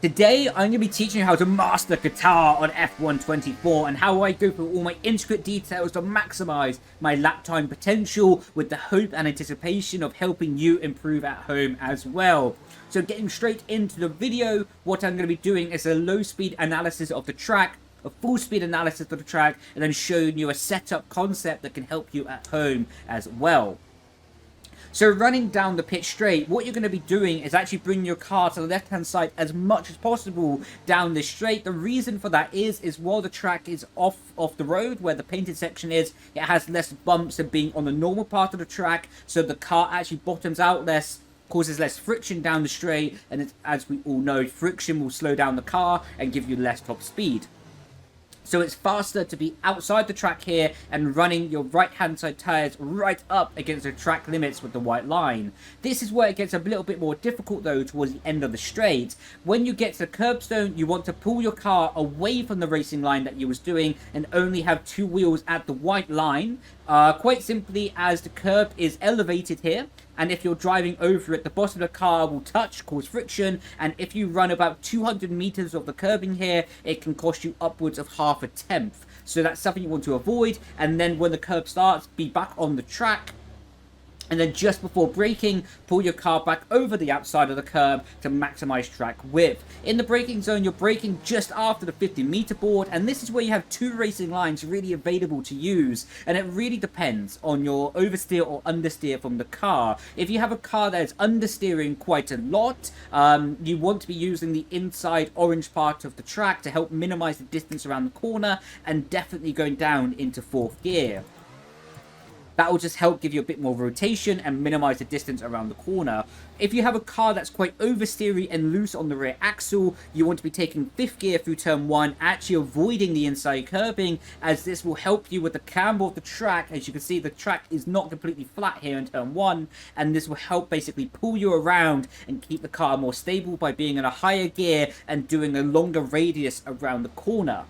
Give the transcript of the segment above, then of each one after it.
Today, I'm going to be teaching you how to master Qatar on F124 and how I go through all my intricate details to maximize my lap time potential with the hope and anticipation of helping you improve at home as well. So getting straight into the video, what I'm going to be doing is a low speed analysis of the track, a full speed analysis of the track, and then showing you a setup concept that can help you at home as well. So running down the pitch straight, what you're going to be doing is actually bringing your car to the left-hand side as much as possible down this straight. The reason for that is while the track is off the road, where the painted section is, it has less bumps than being on the normal part of the track, so the car actually bottoms out less, causes less friction down the straight, and as we all know, friction will slow down the car and give you less top speed. So it's faster to be outside the track here and running your right-hand side tyres right up against the track limits with the white line. This is where it gets a little bit more difficult though towards the end of the straight. When you get to the curbstone, you want to pull your car away from the racing line that you was doing and only have two wheels at the white line. Quite simply, as the curb is elevated here, and if you're driving over it, the bottom of the car will touch, cause friction, and if you run about 200 meters of the curbing here, it can cost you upwards of half a tenth. So that's something you want to avoid, and then when the curb starts, be back on the track. And then just before braking, pull your car back over the outside of the curb to maximize track width. In the braking zone, you're braking just after the 50-meter board, and this is where you have two racing lines really available to use. And it really depends on your oversteer or understeer from the car. If you have a car that is understeering quite a lot, you want to be using the inside orange part of the track to help minimize the distance around the corner, and definitely going down into fourth gear. That will just help give you a bit more rotation and minimize the distance around the corner. If you have a car that's quite oversteery and loose on the rear axle, you want to be taking fifth gear through turn 1, actually avoiding the inside curbing, as this will help you with the camber of the track. As you can see, the track is not completely flat here in turn 1, and this will help basically pull you around and keep the car more stable by being in a higher gear and doing a longer radius around the corner.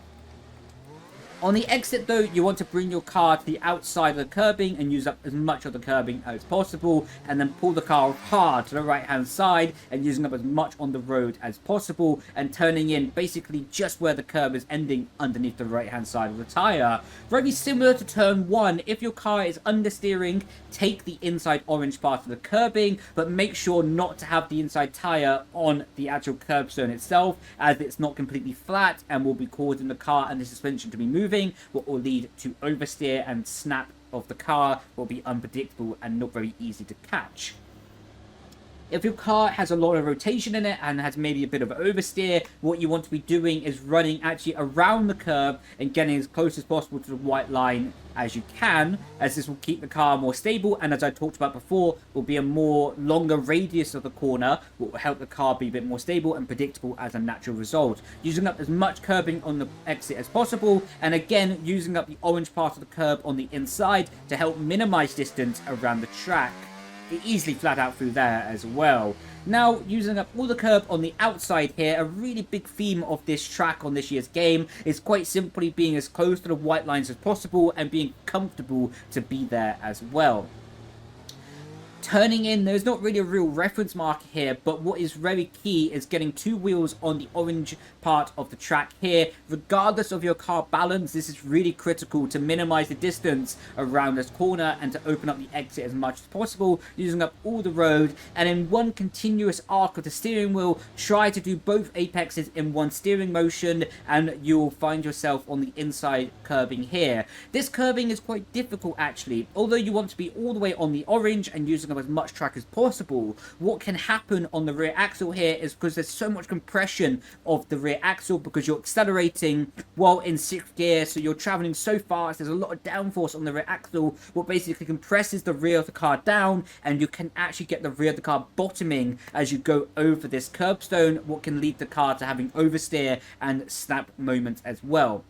On the exit though, you want to bring your car to the outside of the curbing and use up as much of the curbing as possible, and then pull the car hard to the right hand side and using up as much on the road as possible, and turning in basically just where the curb is ending underneath the right hand side of the tyre. Very similar to turn 1, if your car is understeering, take the inside orange part of the curbing, but make sure not to have the inside tyre on the actual curbstone itself, as it's not completely flat and will be causing the car and the suspension to be moving, what will lead to oversteer, and snap of the car will be unpredictable and not very easy to catch. If your car has a lot of rotation in it and has maybe a bit of oversteer, what you want to be doing is running actually around the curb and getting as close as possible to the white line as you can, as this will keep the car more stable, and as I talked about before, will be a more longer radius of the corner, what will help the car be a bit more stable and predictable as a natural result. Using up as much curbing on the exit as possible, and again using up the orange part of the curb on the inside to help minimize distance around the track. Easily flat out through there as well. Now, using up all the curb on the outside here, a really big theme of this track on this year's game is quite simply being as close to the white lines as possible and being comfortable to be there as well. Turning in, there's not really a real reference marker here, but what is very key is getting two wheels on the orange part of the track here. Regardless of your car balance, this is really critical to minimize the distance around this corner and to open up the exit as much as possible, using up all the road. And in one continuous arc of the steering wheel, try to do both apexes in one steering motion, and you'll find yourself on the inside curbing here. This curbing is quite difficult actually. Although you want to be all the way on the orange and using up as much track as possible, what can happen on the rear axle here is, because there's so much compression of the rear axle because you're accelerating while in 6th gear, so you're traveling so fast, there's a lot of downforce on the rear axle, what basically compresses the rear of the car down, and you can actually get the rear of the car bottoming as you go over this curbstone, what can lead the car to having oversteer and snap moments as well.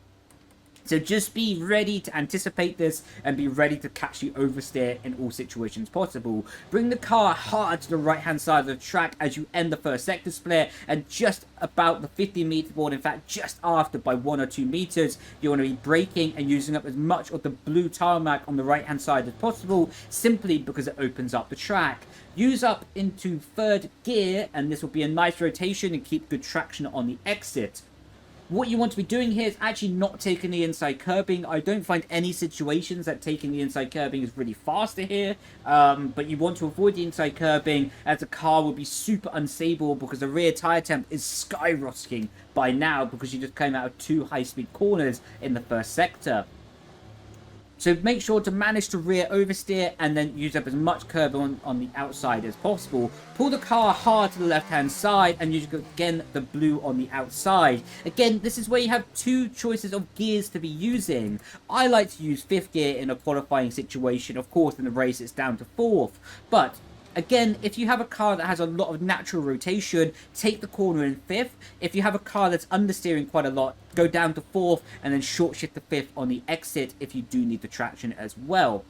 So just be ready to anticipate this and be ready to catch the oversteer in all situations possible. Bring the car hard to the right hand side of the track as you end the first sector split, and just about the 50-meter board, in fact just after by 1 or 2 meters, you want to be braking and using up as much of the blue tarmac on the right hand side as possible, simply because it opens up the track. Use up into third gear, and this will be a nice rotation and keep good traction on the exit. What you want to be doing here is actually not taking the inside curbing. I don't find any situations that taking the inside curbing is really faster here, but you want to avoid the inside curbing, as the car will be super unstable because the rear tire temp is skyrocketing by now because you just came out of 2 high-speed corners in the first sector. So make sure to manage to rear oversteer and then use up as much curb on the outside as possible. Pull the car hard to the left hand side and use again the blue on the outside. Again, this is where you have 2 choices of gears to be using. I like to use 5th gear in a qualifying situation. Of course, in the race it's down to 4th. But again, if you have a car that has a lot of natural rotation, take the corner in 5th. If you have a car that's understeering quite a lot, go down to 4th and then short shift to 5th on the exit if you do need the traction as well.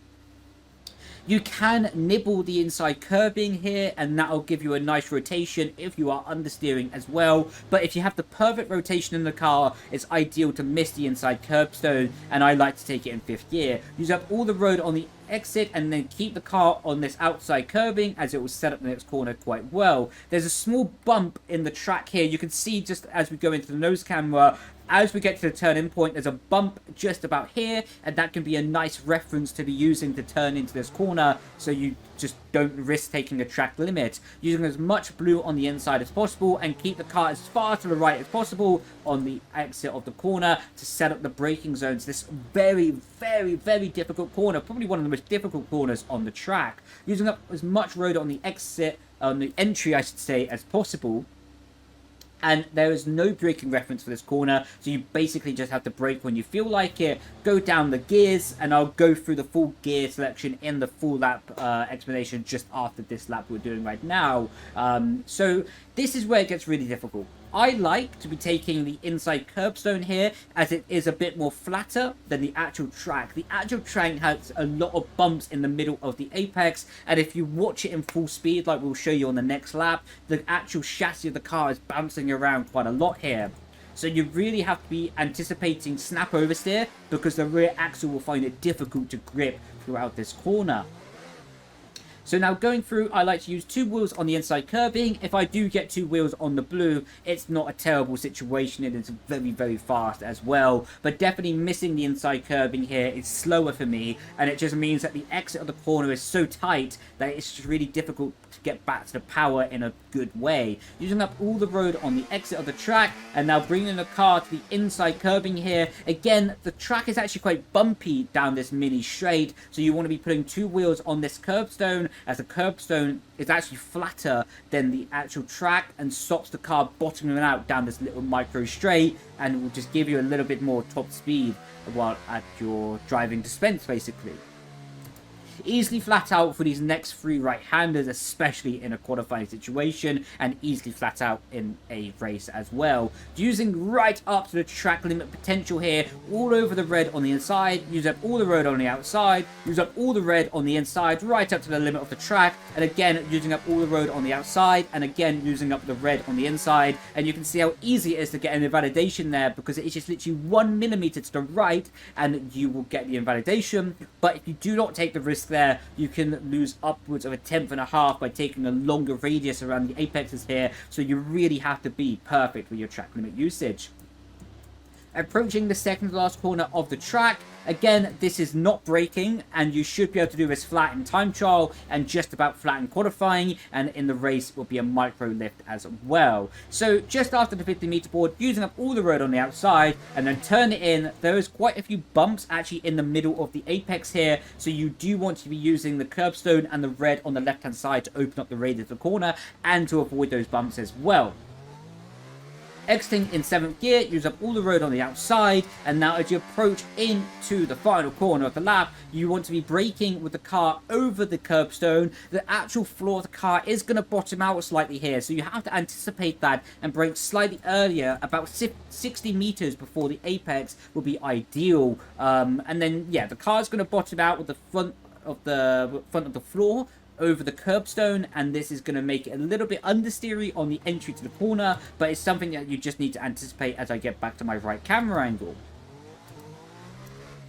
You can nibble the inside curbing here, and that'll give you a nice rotation if you are understeering as well. But if you have the perfect rotation in the car, it's ideal to miss the inside curbstone, and I like to take it in 5th gear. Use up all the road on the exit and then keep the car on this outside curbing, as it will set up the next corner quite well. There's a small bump in the track here. You can see just as we go into the nose camera, as we get to the turn-in point, there's a bump just about here, and that can be a nice reference to be using to turn into this corner, so you just don't risk taking a track limit. Using as much blue on the inside as possible, and keep the car as far to the right as possible on the exit of the corner to set up the braking zones. This very, very, very difficult corner, probably one of the most difficult corners on the track. Using up as much road on the exit, on the entry I should say, as possible. And there is no braking reference for this corner, so you basically just have to brake when you feel like it. Go down the gears, and I'll go through the full gear selection in the full lap explanation just after this lap we're doing right now. So this is where it gets really difficult. I like to be taking the inside curbstone here, as it is a bit more flatter than the actual track. The actual track has a lot of bumps in the middle of the apex, and if you watch it in full speed like we'll show you on the next lap, the actual chassis of the car is bouncing around quite a lot here. So you really have to be anticipating snap oversteer, because the rear axle will find it difficult to grip throughout this corner. So now going through, I like to use 2 wheels on the inside curbing. If I do get 2 wheels on the blue, it's not a terrible situation. It is very, very fast as well. But definitely missing the inside curbing here is slower for me. And it just means that the exit of the corner is so tight that it's just really difficult to get back to the power in a good way. Using up all the road on the exit of the track, and now bringing the car to the inside curbing here. Again, the track is actually quite bumpy down this mini straight, so you want to be putting 2 wheels on this curbstone, as the curbstone is actually flatter than the actual track and stops the car bottoming out down this little micro straight, and will just give you a little bit more top speed while at your driving dispense basically. Easily flat out for these next 3 right-handers, especially in a qualifying situation, and easily flat out in a race as well. Using right up to the track limit potential here, all over the red on the inside, use up all the road on the outside, use up all the red on the inside, right up to the limit of the track, and again using up all the road on the outside, and again using up the red on the inside. And you can see how easy it is to get an invalidation there, because it is just literally 1 millimeter to the right, and you will get the invalidation. But if you do not take the risk there, you can lose upwards of 1/10.5 by taking a longer radius around the apexes here, so you really have to be perfect with your track limit usage. Approaching the second to last corner of the track, again, this is not braking, and you should be able to do this flat in time trial and just about flat in qualifying, and in the race will be a micro lift as well. So just after the 50-meter board, using up all the road on the outside and then turn it in, there is quite a few bumps actually in the middle of the apex here, so you do want to be using the curbstone and the red on the left hand side to open up the radius of the corner and to avoid those bumps as well. Exiting in 7th gear, use up all the road on the outside, and now as you approach into the final corner of the lap, you want to be braking with the car over the curbstone. The actual floor of the car is going to bottom out slightly here, so you have to anticipate that and brake slightly earlier, about 60 meters before the apex will be ideal. And then, yeah, the car is going to bottom out with the front of the floor over the curbstone, and this is going to make it a little bit understeery on the entry to the corner, but it's something that you just need to anticipate as I get back to my right camera angle.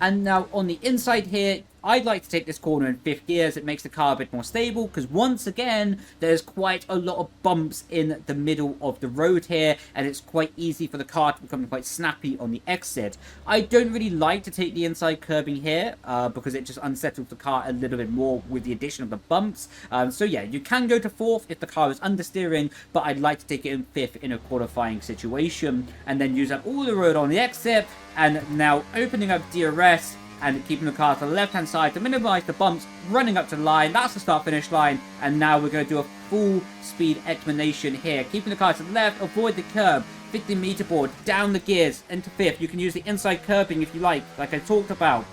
And now on the inside here, I'd like to take this corner in 5th gear as it makes the car a bit more stable, because once again, there's quite a lot of bumps in the middle of the road here, and it's quite easy for the car to become quite snappy on the exit. I don't really like to take the inside curbing here, because it just unsettles the car a little bit more with the addition of the bumps. So yeah, you can go to 4th if the car is understeering, but I'd like to take it in 5th in a qualifying situation, and then use up all the road on the exit, and now opening up DRS, and keeping the car to the left-hand side to minimize the bumps, running up to the line. That's the start-finish line, and now we're going to do a full-speed explanation here. Keeping the car to the left, avoid the curb, 50-meter board, down the gears, into 5th. You can use the inside curbing if you like I talked about.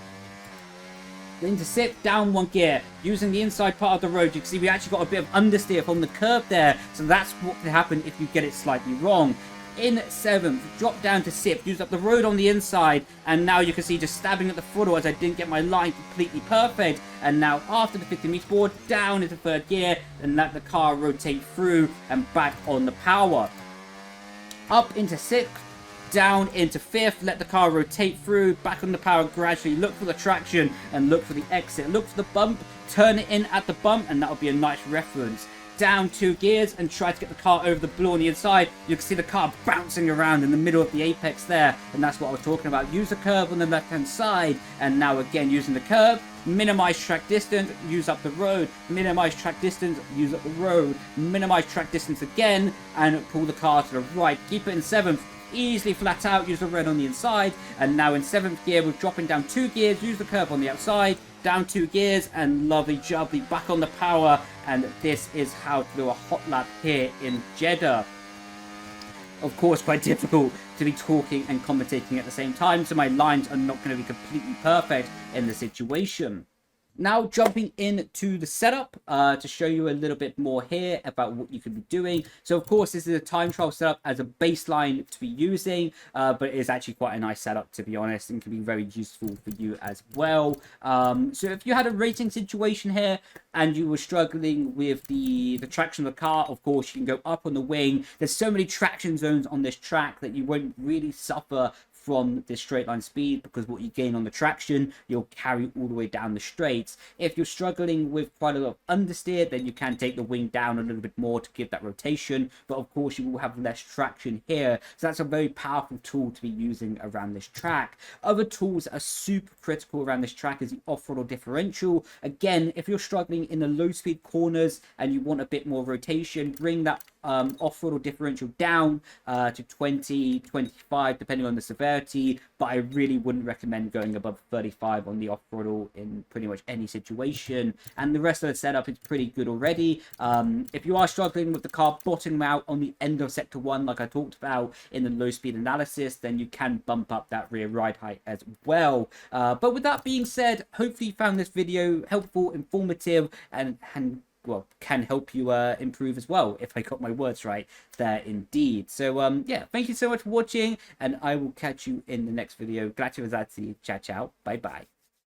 Into 6th, down 1 gear, using the inside part of the road. You can see we actually got a bit of understeer from the curb there, so that's what can happen if you get it slightly wrong. In 7th, drop down to 6th, use up the road on the inside, and now you can see just stabbing at the throttle as I didn't get my line completely perfect. And now after the 50-meter board, down into 3rd gear, and let the car rotate through and back on the power. Up into 6th, down into 5th, let the car rotate through, back on the power gradually, look for the traction and look for the exit, look for the bump, turn it in at the bump, and that'll be a nice reference. Down 2 gears and try to get the car over the blue on the inside. You can see the car bouncing around in the middle of the apex there, and that's what I was talking about. Use the curve on the left hand side, and now again using the curve, minimize track distance, use up the road, minimize track distance, use up the road, minimize track distance again, and pull the car to the right. Keep it in 7th, easily flat out, use the red on the inside, and now in 7th gear we're dropping down 2 gears, use the curve on the outside, down 2 gears, and lovely jubbly back on the power. And this is how to do a hot lap here in Jeddah. Of course, quite difficult to be talking and commentating at the same time, so my lines are not going to be completely perfect in the situation. Now jumping into the setup to show you a little bit more here about what you could be doing. So of course this is a time trial setup as a baseline to be using, but it is actually quite a nice setup to be honest, and can be very useful for you as well. So if you had a racing situation here and you were struggling with the traction of the car, of course you can go up on the wing. There's so many traction zones on this track that you won't really suffer from this straight line speed, because what you gain on the traction you'll carry all the way down the straights. If you're struggling with quite a lot of understeer, then you can take the wing down a little bit more to give that rotation, but of course you will have less traction here, so that's a very powerful tool to be using around this track. Other tools that are super critical around this track is the off-throttle differential. Again, if you're struggling in the low speed corners and you want a bit more rotation, bring that off-throttle differential down to 20, 25 depending on the severity, but I really wouldn't recommend going above 35 on the off-throttle in pretty much any situation. And the rest of the setup is pretty good already. If you are struggling with the car bottoming out on the end of sector 1 like I talked about in the low speed analysis, then you can bump up that rear ride height as well. But with that being said, hopefully you found this video helpful, informative, and well, can help you improve as well, if I got my words right there indeed. So yeah, thank you so much for watching, and I will catch you in the next video. Grazie, ciao ciao, bye bye.